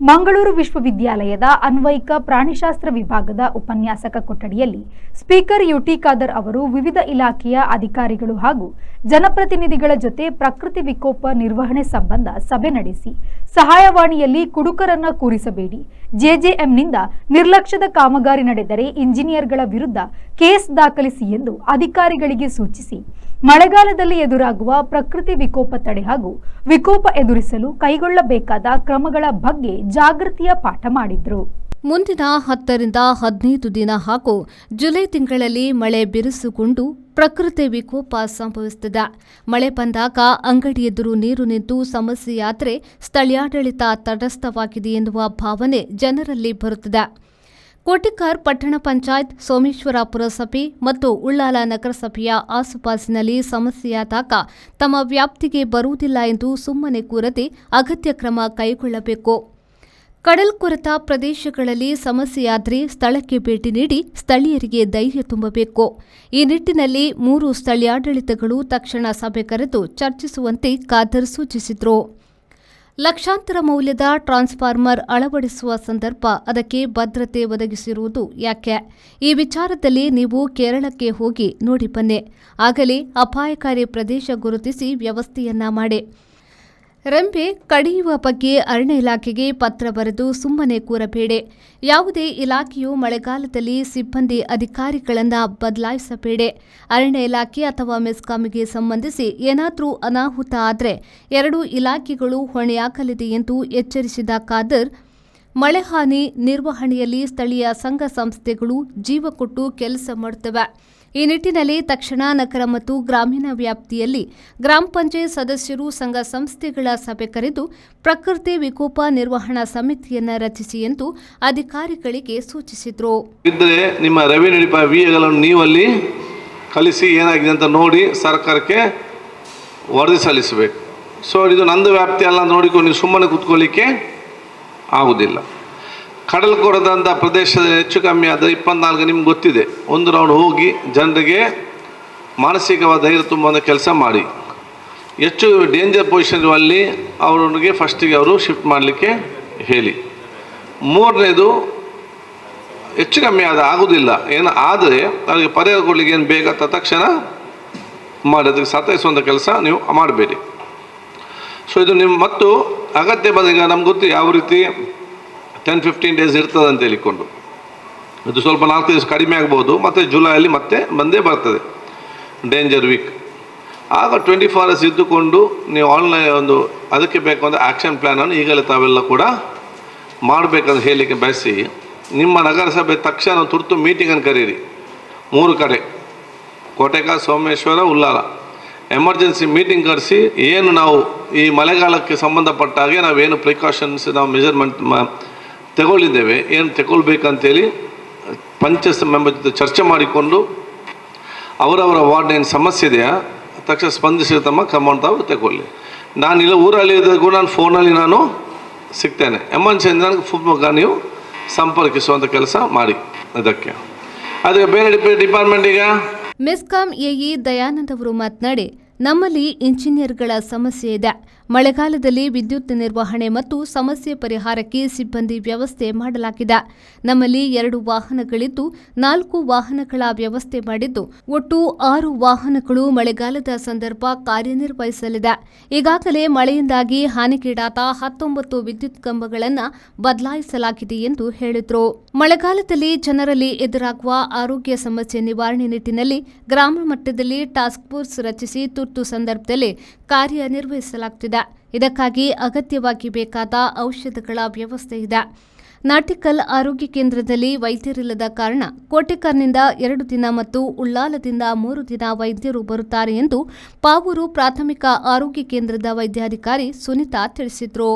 ಮಂಗಳೂರು ವಿಶ್ವವಿದ್ಯಾಲಯದ ಅನ್ವಯಿಕ ಪ್ರಾಣಿಶಾಸ್ತ್ರ ವಿಭಾಗದ ಉಪನ್ಯಾಸಕ ಕೊಠಡಿಯಲ್ಲಿ ಸ್ಪೀಕರ್ ಯುಟಿ ಖಾದರ್ ಅವರು ವಿವಿಧ ಇಲಾಖೆಯ ಅಧಿಕಾರಿಗಳು ಹಾಗೂ ಜನಪ್ರತಿನಿಧಿಗಳ ಜೊತೆ ಪ್ರಕೃತಿ ವಿಕೋಪ ನಿರ್ವಹಣೆ ಸಂಬಂಧ ಸಭೆ ನಡೆಸಿ ಸಹಾಯವಾಣಿಯಲ್ಲಿ ಕುಡುಕರನ್ನ ಕೂರಿಸಬೇಡಿ, ಜೆಜೆಎಂನಿಂದ ನಿರ್ಲಕ್ಷ್ಯದ ಕಾಮಗಾರಿ ನಡೆದರೆ ಇಂಜಿನಿಯರ್ಗಳ ವಿರುದ್ಧ ಕೇಸ್ ದಾಖಲಿಸಿ ಎಂದು ಅಧಿಕಾರಿಗಳಿಗೆ ಸೂಚಿಸಿ ಮಳೆಗಾಲದಲ್ಲಿ ಎದುರಾಗುವ ಪ್ರಕೃತಿ ವಿಕೋಪ ತಡೆ ಹಾಗೂ ವಿಕೋಪ ಎದುರಿಸಲು ಕೈಗೊಳ್ಳಬೇಕಾದ ಕ್ರಮಗಳ ಬಗ್ಗೆ ಜಾಗೃತಿಯ ಪಾಠ ಮಾಡಿದ್ರು. ಮುಂದಿನ 10 ರಿಂದ 15 ದಿನ ಹಾಗೂ ಜುಲೈ ತಿಂಗಳಲ್ಲಿ ಮಳೆ ಬಿರುಸುಗೊಂಡು ಪ್ರಕೃತಿ ವಿಕೋಪ ಸಂಭವಿಸುತ್ತದೆ. ಮಳೆ ಬಂದಾಗ ಅಂಗಡಿ ಎದುರು ನೀರು ನಿಂತು ಸಮಸ್ಯೆಯಾದರೆ ಸ್ಥಳೀಯಾಡಳಿತ ತಟಸ್ಥವಾಗಿದೆ ಎನ್ನುವ ಭಾವನೆ ಜನರಲ್ಲಿ ಬರುತ್ತದೆ. ಕೋಟಿಕಾರ್ ಪಟ್ಟಣ ಪಂಚಾಯತ್, ಸೋಮೇಶ್ವರ ಪುರಸಭೆ ಮತ್ತು ಉಳ್ಳಾಲ ನಗರಸಭೆಯ ಆಸುಪಾಸಿನಲ್ಲಿ ಸಮಸ್ಯೆಯಾದಾಗ ತಮ್ಮ ವ್ಯಾಪ್ತಿಗೆ ಬರುವುದಿಲ್ಲ ಎಂದು ಸುಮ್ಮನೆ ಕೂರದೆ ಅಗತ್ಯ ಕ್ರಮ ಕೈಗೊಳ್ಳಬೇಕು. ಕಡಲ್ಕೊರೆತ ಪ್ರದೇಶಗಳಲ್ಲಿ ಸಮಸ್ಯೆಯಾದರೆ ಸ್ಥಳಕ್ಕೆ ಭೇಟಿ ನೀಡಿ ಸ್ಥಳೀಯರಿಗೆ ಧೈರ್ಯ ತುಂಬಬೇಕು. ಈ ನಿಟ್ಟಿನಲ್ಲಿ 3 ಸ್ಥಳೀಯಾಡಳಿತಗಳು ತಕ್ಷಣ ಸಭೆ ಕರೆದು ಚರ್ಚಿಸುವಂತೆ ಖಾದರ್ ಸೂಚಿಸಿದರು. ಲಕ್ಷಾಂತರ ಮೌಲ್ಯದ ಟ್ರಾನ್ಸ್ಫಾರ್ಮರ್ ಅಳವಡಿಸುವ ಸಂದರ್ಭ ಅದಕ್ಕೆ ಭದ್ರತೆ ಒದಗಿಸಿರುವುದು ಯಾಕೆ? ಈ ವಿಚಾರದಲ್ಲಿ ನೀವು ಕೇರಳಕ್ಕೆ ಹೋಗಿ ನೋಡಿ ಬನ್ನಿ. ಆಗಲೇ ಅಪಾಯಕಾರಿ ಪ್ರದೇಶ ಗುರುತಿಸಿ ವ್ಯವಸ್ಥೆಯನ್ನ ಮಾಡಿ. ರೆಂಬೆ ಕಡಿಯುವ ಬಗ್ಗೆ ಅರಣ್ಯ ಇಲಾಖೆಗೆ ಪತ್ರ ಬರೆದು ಸುಮ್ಮನೆ ಕೂರಬೇಡಿ. ಯಾವುದೇ ಇಲಾಖೆಯು ಮಳೆಗಾಲದಲ್ಲಿ ಸಿಬ್ಬಂದಿ ಅಧಿಕಾರಿಗಳನ್ನು ಬದಲಾಯಿಸಬೇಡಿ. ಅರಣ್ಯ ಇಲಾಖೆ ಅಥವಾ ಮೆಸ್ಕಾಂಗೆ ಸಂಬಂಧಿಸಿ ಏನಾದರೂ ಅನಾಹುತ ಆದರೆ 2 ಇಲಾಖೆಗಳು ಹೊಣೆಯಾಗಲಿದೆ ಎಂದು ಎಚ್ಚರಿಸಿದ ಖಾದರ್, ಮಳೆ ಹಾನಿ ನಿರ್ವಹಣೆಯಲ್ಲಿ ಸ್ಥಳೀಯ ಸಂಘ ಸಂಸ್ಥೆಗಳು ಜೀವ ಕೊಟ್ಟು ಕೆಲಸ ಮಾಡುತ್ತವೆ. ಈ ನಿಟ್ಟಿನಲ್ಲಿ ತಕ್ಷಣ ನಗರ ಮತ್ತು ಗ್ರಾಮೀಣ ವ್ಯಾಪ್ತಿಯಲ್ಲಿ ಗ್ರಾಮ ಪಂಚಾಯತ್ ಸದಸ್ಯರು ಸಂಘ ಸಂಸ್ಥೆಗಳ ಸಭೆ ಕರೆದು ಪ್ರಕೃತಿ ವಿಕೋಪ ನಿರ್ವಹಣಾ ಸಮಿತಿಯನ್ನು ರಚಿಸಿ ಎಂದು ಅಧಿಕಾರಿಗಳಿಗೆ ಸೂಚಿಸಿದರು. ಇದ್ದರೆ ನಿಮ್ಮ ರೆವಿನ್ಯೂ ಡಿಪಾರ್ಟ್ಮೆಂಟ್ ನೀವಲ್ಲಿ ಕಲಿಸಿ ಏನಾಗಿದೆ ಅಂತ ನೋಡಿ ಸರ್ಕಾರಕ್ಕೆ ವರದಿ ಸಲ್ಲಿಸಬೇಕು. ಸೊ ಇದು ನಂದು ವ್ಯಾಪ್ತಿ ಎಲ್ಲ ನೋಡಿಕೊಂಡು ನೀವು ಸುಮ್ಮನೆ ಕೂತ್ಕೊಳ್ಳಿಕ್ಕೆ ಆಗುವುದಿಲ್ಲ. ಕಡಲ್ಕೊರೆದಂಥ ಪ್ರದೇಶದ ಹೆಚ್ಚು ಕಮ್ಮಿ ಆದರೆ 24 ನಿಮ್ಗೆ ಗೊತ್ತಿದೆ. ಒಂದು ರೌಂಡ್ ಹೋಗಿ ಜನರಿಗೆ ಮಾನಸಿಕವಾದ ಧೈರ್ಯ ತುಂಬುವಂಥ ಕೆಲಸ ಮಾಡಿ. ಹೆಚ್ಚು ಡೇಂಜರ್ ಪೊಸಿಷನ್ ಇರುವಲ್ಲಿ ಅವರಿಗೆ ಫಸ್ಟಿಗೆ ಅವರು ಶಿಫ್ಟ್ ಮಾಡಲಿಕ್ಕೆ ಹೇಳಿ. 3ನೇದು ಹೆಚ್ಚು ಕಮ್ಮಿ ಆಗೋದಿಲ್ಲ ಏನು ಆದರೆ ಅವರಿಗೆ ಪರಿಹಾರ ಕೊಡಲಿಕ್ಕೆ ಏನು ಬೇಗ ತಕ್ಷಣ ಮಾಡಿ ಅದಕ್ಕೆ ಸತಾಯಿಸುವಂಥ ಕೆಲಸ ನೀವು ಮಾಡಬೇಡಿ. ಸೊ ಇದು ನಿಮ್ಮ ಮತ್ತು ಅಗತ್ಯ ಬಂದಾಗ ನಮ್ಗೆ ಗೊತ್ತು ಯಾವ ರೀತಿ 10-15 ಡೇಸ್ ಇರ್ತದೆ ಅಂತ ಹೇಳಿಕೊಂಡು ಇದು ಸ್ವಲ್ಪ 4 ದಿವಸ ಕಡಿಮೆ ಆಗ್ಬೋದು. ಮತ್ತು ಜುಲೈಯಲ್ಲಿ ಮತ್ತೆ ಬಂದೇ ಬರ್ತದೆ ಡೇಂಜರ್ ವೀಕ್. ಆಗ 24 hours ಇದ್ದುಕೊಂಡು ನೀವು ಆನ್ಲೈನ್ ಒಂದು ಅದಕ್ಕೆ ಬೇಕಾದ ಆ್ಯಕ್ಷನ್ ಪ್ಲ್ಯಾನನ್ನು ಈಗಲೇ ತಾವೆಲ್ಲ ಕೂಡ ಮಾಡಬೇಕಂತ ಹೇಳಲಿಕ್ಕೆ ಬಯಸಿ ನಿಮ್ಮ ನಗರಸಭೆ ತಕ್ಷಣ ತುರ್ತು ಮೀಟಿಂಗನ್ನು ಕರೀರಿ. 3 ಕಡೆ ಕೋಟೆಕಾರ್, ಸೋಮೇಶ್ವರ, ಉಳ್ಳಾಲ ಎಮರ್ಜೆನ್ಸಿ ಮೀಟಿಂಗ್ ಕರೆಸಿ ಏನು ನಾವು ಈ ಮಳೆಗಾಲಕ್ಕೆ ಸಂಬಂಧಪಟ್ಟ ಹಾಗೆ ನಾವೇನು ಪ್ರಿಕಾಷನ್ಸ್ ನಾವು ಮೆಜರ್ಮೆಂಟ್ ತಗೊಳ್ಳಿದ್ದೇವೆ ಏನು ತಗೊಳ್ಬೇಕಂತೇಳಿ ಪಂಚಾಯತ್ ಮೆಂಬರ್ ಜೊತೆ ಚರ್ಚೆ ಮಾಡಿಕೊಂಡು ಅವರವರ ವಾರ್ಡ್ ಏನು ಸಮಸ್ಯೆ ಇದೆಯಾ ತಕ್ಷಣ ಸ್ಪಂದಿಸಿ ತಮ್ಮ ಕ್ರಮ ತಾವು ತಗೊಳ್ಳಿ. ನಾನಿಲ್ಲ ಊರಲ್ಲಿ ಇದ್ದಾಗ ಕೂಡ ನಾನು ಫೋನಲ್ಲಿ ನಾನು ಸಿಗ್ತೇನೆ. ಎಮರ್ಜೆನ್ಸಿ ನನಗೆ ಫೋನ್ ನೀವು ಸಂಪರ್ಕಿಸುವಂಥ ಕೆಲಸ ಮಾಡಿ. ಅದಕ್ಕೆ ಅದಕ್ಕೆ ಬೇರೆ ಡಿಪಾರ್ಟ್ಮೆಂಟ್ ಈಗ ಮೆಸ್ಕಾಂ ಎಇ ದಯಾನಂದ್ ಅವರು ಮಾತನಾಡಿ, ನಮ್ಮಲ್ಲಿ ಇಂಜಿನಿಯರ್ಗಳ ಸಮಸ್ಯೆ ಇದೆ. ಮಳೆಗಾಲದಲ್ಲಿ ವಿದ್ಯುತ್ ನಿರ್ವಹಣೆ ಮತ್ತು ಸಮಸ್ಯೆ ಪರಿಹಾರಕ್ಕೆ ಸಿಬ್ಬಂದಿ ವ್ಯವಸ್ಥೆ ಮಾಡಲಾಗಿದೆ. ನಮ್ಮಲ್ಲಿ 2 ವಾಹನಗಳಿದ್ದು 4 ವಾಹನಗಳ ವ್ಯವಸ್ಥೆ ಮಾಡಿದ್ದು ಒಟ್ಟು 6 ವಾಹನಗಳು ಮಳೆಗಾಲದ ಸಂದರ್ಭ ಕಾರ್ಯನಿರ್ವಹಿಸಲಿದೆ. ಈಗಾಗಲೇ ಮಳೆಯಿಂದಾಗಿ ಹಾನಿಗೀಡಾದ 19 ವಿದ್ಯುತ್ ಕಂಬಗಳನ್ನು ಬದಲಾಯಿಸಲಾಗಿದೆ ಎಂದು ಹೇಳಿದರು. ಮಳೆಗಾಲದಲ್ಲಿ ಜನರಲ್ಲಿ ಎದುರಾಗುವ ಆರೋಗ್ಯ ಸಮಸ್ಯೆ ನಿವಾರಣೆ ನಿಟ್ಟಿನಲ್ಲಿ ಗ್ರಾಮ ಮಟ್ಟದಲ್ಲಿ ಟಾಸ್ಕ್ ಫೋರ್ಸ್ ರಚಿಸಿ ತುರ್ತು ಸಂದರ್ಭದಲ್ಲಿ ಕಾರ್ಯನಿರ್ವಹಿಸಲಾಗುತ್ತಿದೆ. ಇದಕ್ಕಾಗಿ ಅಗತ್ಯವಾಗಿ ಬೇಕಾದ ಔಷಧಗಳ ವ್ಯವಸ್ಥೆ ಇದೆ. ನಾಟಿಕಲ್ ಆರೋಗ್ಯ ಕೇಂದ್ರದಲ್ಲಿ ವೈದ್ಯರಿಲ್ಲದ ಕಾರಣ ಕೋಟೆಕಾರ್ನಿಂದ 2 ದಿನ ಮತ್ತು ಉಳ್ಳಾಲದಿಂದ 3 ದಿನ ವೈದ್ಯರು ಬರುತ್ತಾರೆ ಎಂದು ಪಾವೂರು ಪ್ರಾಥಮಿಕ ಆರೋಗ್ಯ ಕೇಂದ್ರದ ವೈದ್ಯಾಧಿಕಾರಿ ಸುನೀತಾ ತಿಳಿಸಿದರು.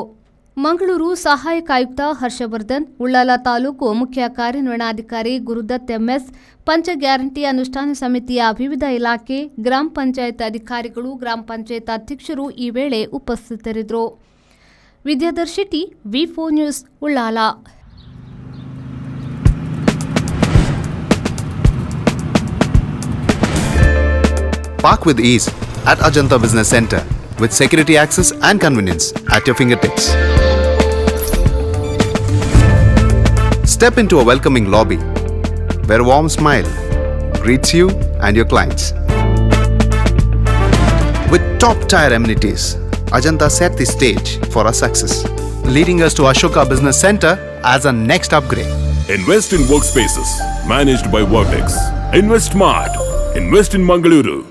ಮಂಗಳೂರು ಸಹಾಯಕ ಆಯುಕ್ತ ಹರ್ಷವರ್ಧನ್, ಉಳ್ಳಾಲ ತಾಲೂಕು ಮುಖ್ಯ ಕಾರ್ಯನಿರ್ವಹಣಾಧಿಕಾರಿ ಗುರುದತ್ ಎಂಎಸ್, ಪಂಚ ಗ್ಯಾರಂಟಿ ಅನುಷ್ಠಾನ ಸಮಿತಿಯ ವಿವಿಧ ಇಲಾಖೆ, ಗ್ರಾಮ ಪಂಚಾಯತ್ ಅಧಿಕಾರಿಗಳು, ಗ್ರಾಮ ಪಂಚಾಯತ್ ಅಧ್ಯಕ್ಷರು ಈ ವೇಳೆ ಉಪಸ್ಥಿತರಿದ್ದರು. ವಿದ್ಯಾಧರ್ ಶೆಟ್ಟಿ, ವಿ4 news, Ullal. Park with ease at Ajanta Business Center with security access and convenience at your fingertips. Step into a welcoming lobby where a warm smile greets you and your clients. With top-tier amenities, Ajanta set the stage for our success, leading us to Ashoka Business Center as a next upgrade. Invest in workspaces managed by Vertex. Invest smart. Invest in Mangaluru.